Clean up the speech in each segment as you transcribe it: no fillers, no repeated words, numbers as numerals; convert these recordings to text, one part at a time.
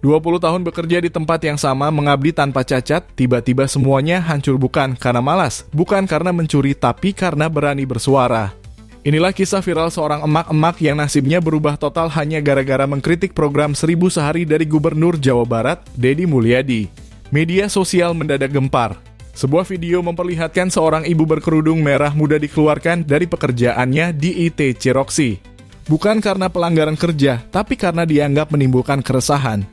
20 tahun bekerja di tempat yang sama, mengabdi tanpa cacat, tiba-tiba semuanya hancur bukan karena malas, bukan karena mencuri, tapi karena berani bersuara. Inilah kisah viral seorang emak-emak yang nasibnya berubah total hanya gara-gara mengkritik program 1000 Sehari dari Gubernur Jawa Barat, Deddy Mulyadi. Media sosial mendadak gempar. Sebuah video memperlihatkan seorang ibu berkerudung merah muda dikeluarkan dari pekerjaannya di ITC Roxy. Bukan karena pelanggaran kerja, tapi karena dianggap menimbulkan keresahan.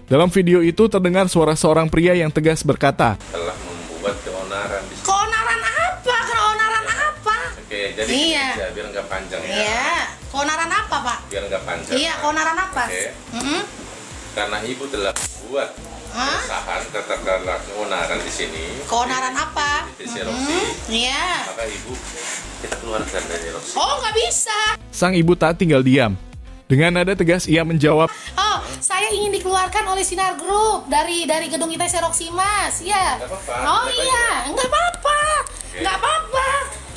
Dalam video itu terdengar suara seorang pria yang tegas berkata, telah membuat keonaran di sini. Keonaran apa? Keonaran apa? Oke, jadi Iya. aja, biar nggak panjang ya. Iya. Keonaran apa, Pak? Biar nggak panjang. Iya, keonaran apa? Oke. Mm-mm. Karena ibu telah buat Hah? keresahan, katakanlah keonaran di sini. Keonaran apa? Di ITC Roxy. Iya. Maka ibu kita keluarkan dari Roxy. Oh, nggak bisa. sang ibu tak tinggal diam. Dengan nada tegas ia menjawab, Oh, saya ingin dikeluarkan oleh Sinar Group dari gedung ITC Roxy, Mas. Iya. Nggak apa-apa. Oh Nggak iya, nggak apa-apa. Oke. Nggak apa-apa.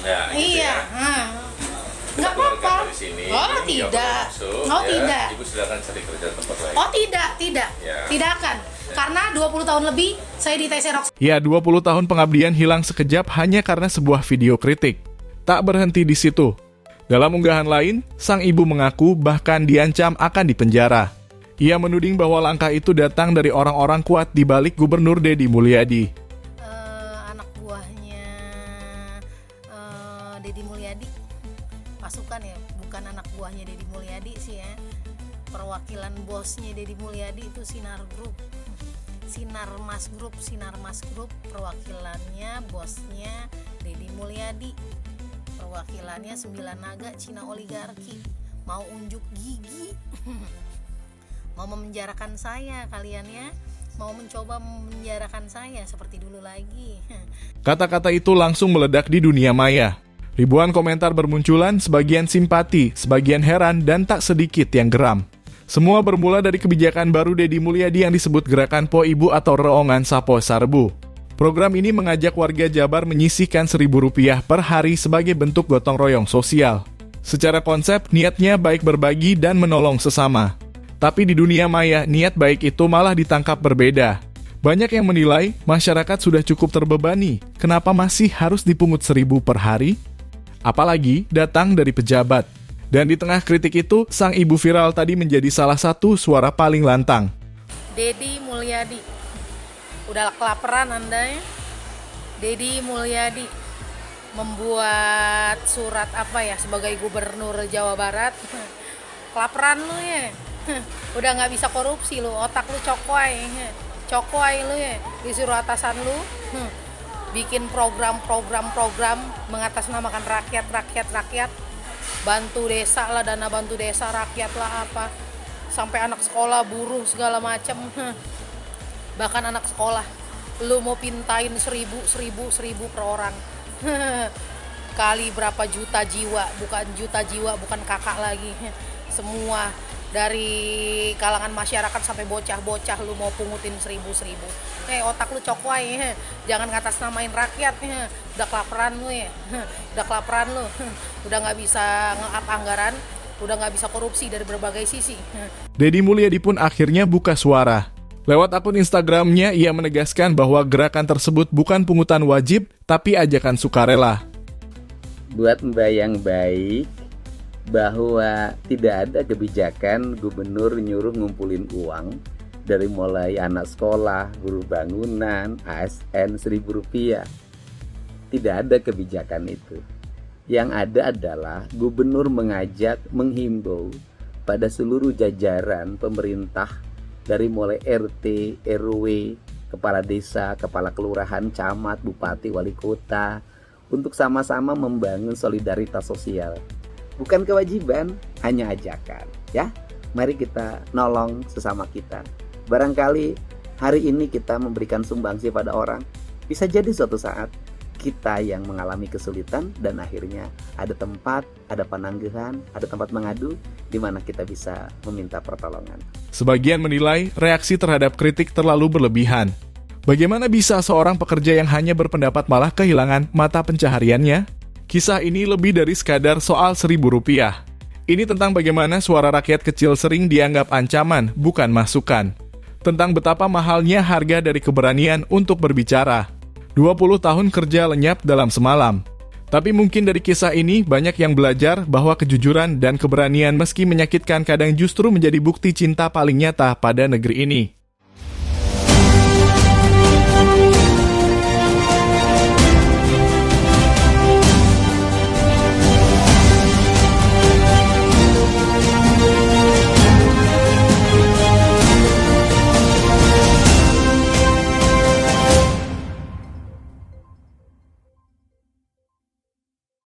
Ya, gitu Iya. ya. Nggak Keluarkan apa-apa. dari sini. Oh, Nggak tidak. boleh masuk, Oh, ya. tidak. Ibu silakan cari kerja tempat lain. Oh, tidak. Ya. Tidak akan. Karena 20 tahun lebih saya di ITC Roxy. ya 20 tahun pengabdian hilang sekejap hanya karena sebuah video kritik. Tak berhenti di situ. Dalam unggahan lain, sang ibu mengaku bahkan diancam akan dipenjara. Ia menuding bahwa langkah itu datang dari orang-orang kuat di balik Gubernur Deddy Mulyadi. Anak buahnya Deddy Mulyadi, pasukan ya, bukan anak buahnya Deddy Mulyadi sih ya. Perwakilan bosnya Deddy Mulyadi itu Sinar Group, Sinar Mas Group, perwakilannya bosnya Deddy Mulyadi, perwakilannya 9 Naga Cina Oligarki, mau unjuk gigi. Mau memenjarakan saya kalian ya, mau mencoba memenjarakan saya seperti dulu lagi. Kata-kata itu langsung meledak di dunia maya. Ribuan komentar bermunculan, sebagian simpati, sebagian heran, dan tak sedikit yang geram. Semua bermula dari kebijakan baru Deddy Mulyadi yang disebut Gerakan Po Ibu atau Reongan Sapo Sarbu. Program ini mengajak warga Jabar menyisihkan Rp1.000 per hari sebagai bentuk gotong royong sosial. Secara konsep, niatnya baik berbagi dan menolong sesama. Tapi di dunia maya, niat baik itu malah ditangkap berbeda. Banyak yang menilai masyarakat sudah cukup terbebani, kenapa masih harus dipungut 1.000 per hari? Apalagi datang dari pejabat. Dan di tengah kritik itu, sang ibu viral tadi menjadi salah satu suara paling lantang. Deddy Mulyadi, udah kelaparan Anda ya? Deddy Mulyadi membuat surat apa ya sebagai Gubernur Jawa Barat. Kelaparan lu ya? Udah nggak bisa korupsi lu, otak lu cokoy lu ya, disuruh atasan lu bikin program mengatasnamakan rakyat, bantu desa lah, dana bantu desa rakyat lah apa, sampai anak sekolah buruh segala macam. Bahkan anak sekolah lu mau pintain 1.000 per orang. Kali berapa juta jiwa, bukan kakak lagi, semua dari kalangan masyarakat sampai bocah-bocah lu mau pungutin 1.000. Otak lu cokoy, jangan ngatasnamain rakyat. Udah kelaparan lu ya, udah nggak bisa nge-up anggaran, udah nggak bisa korupsi dari berbagai sisi. Deddy Mulyadi pun akhirnya buka suara. Lewat akun Instagramnya, ia menegaskan bahwa gerakan tersebut bukan pungutan wajib, tapi ajakan sukarela. Buat Mbak yang baik, bahwa tidak ada kebijakan gubernur nyuruh ngumpulin uang dari mulai anak sekolah, guru bangunan, ASN Rp1.000. Tidak ada kebijakan itu. Yang ada adalah gubernur menghimbau pada seluruh jajaran pemerintah dari mulai RT, RW, kepala desa, kepala kelurahan, camat, bupati, wali kota untuk sama-sama membangun solidaritas sosial. Bukan kewajiban, hanya ajakan, ya. Mari kita nolong sesama kita. Barangkali hari ini kita memberikan sumbangsi pada orang, bisa jadi suatu saat kita yang mengalami kesulitan dan akhirnya ada tempat, ada penangguhan, ada tempat mengadu di mana kita bisa meminta pertolongan. Sebagian menilai reaksi terhadap kritik terlalu berlebihan. Bagaimana bisa seorang pekerja yang hanya berpendapat malah kehilangan mata pencahariannya? Kisah ini lebih dari sekadar soal Rp1.000. Ini tentang bagaimana suara rakyat kecil sering dianggap ancaman, bukan masukan. tentang betapa mahalnya harga dari keberanian untuk berbicara. 20 tahun kerja lenyap dalam semalam. Tapi mungkin dari kisah ini banyak yang belajar bahwa kejujuran dan keberanian meski menyakitkan kadang justru menjadi bukti cinta paling nyata pada negeri ini.